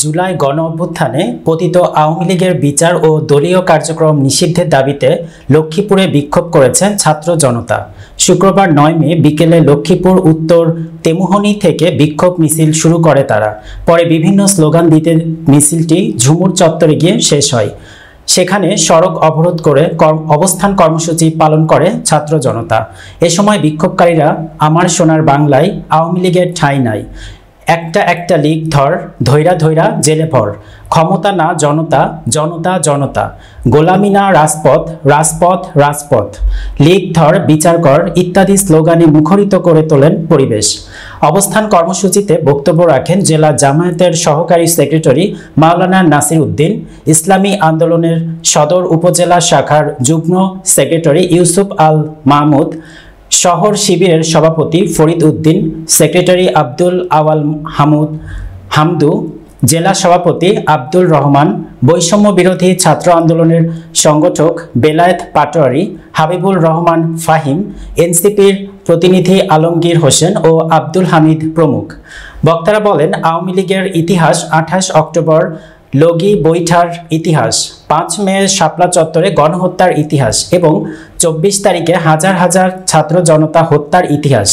জুলাই গণ অভ্যুত্থানে পতিত আওয়ামী লীগের বিচার ও দলীয় কার্যক্রম নিষিদ্ধের দাবিতে লক্ষ্মীপুরে বিক্ষোভ করেছেন ছাত্র জনতা। শুক্রবার ৯ মে বিকেলে লক্ষ্মীপুর উত্তর তেমুহনী থেকে বিক্ষোভ মিছিল শুরু করে তারা। পরে বিভিন্ন স্লোগান দিতে মিছিলটি ঝুমুর চত্বরে গিয়ে শেষ হয়। সেখানে সড়ক অবরোধ করে অবস্থান কর্মসূচি পালন করে ছাত্র জনতা। এ সময় বিক্ষোভকারীরা আমার সোনার বাংলায় আওয়ামী লীগের ঠাঁই নাই, একটা একটা লীগ ধর, ধৈরা ধৈরা জেলে ভর, ক্ষমতা না জনতা, জনতা জনতা, গোলামি না রাজপথ, রাজপথ রাজপথ, লীগ ধর বিচার কর ইত্যাদি স্লোগানে মুখরিত করে তোলেন পরিবেশ। অবস্থান কর্মসূচিতে বক্তব্য রাখেন জেলা জামায়াতের সহকারী সেক্রেটারি মাওলানা নাসির উদ্দিন, ইসলামী আন্দোলনের সদর উপজেলা শাখার যুগ্ম সেক্রেটারি ইউসুফ আল মাহমুদ, শহর শিবিরের সভাপতি ফরিদ উদ্দিন, সেক্রেটারি আব্দুল আওয়াল হামদু, জেলা সভাপতি আব্দুল রহমান, বৈষম্য বিরোধী ছাত্র আন্দোলনের সংগঠক বেলায়েত পাটোয়ারি, হাবিবুর রহমান ফাহিম, এনসিপির প্রতিনিধি আলমগীর হোসেন ও আব্দুল হামিদ প্রমুখ। বক্তারা বলেন, আওয়ামী লীগের ইতিহাস 28 অক্টোবর লগি বৈঠার ইতিহাস, 5 মে শাপলা চত্বরে গণহত্যার ইতিহাস এবং 24 তারিখে হাজার হাজার ছাত্র জনতা হত্যার ইতিহাস।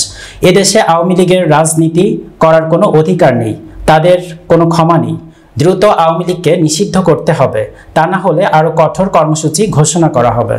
এদেশে আওয়ামী লীগের রাজনীতি করার কোনো অধিকার নেই, তাদের কোনো ক্ষমা নেই। দ্রুত আওয়ামী লীগকে নিষিদ্ধ করতে হবে, তা না হলে আরও কঠোর কর্মসূচি ঘোষণা করা হবে।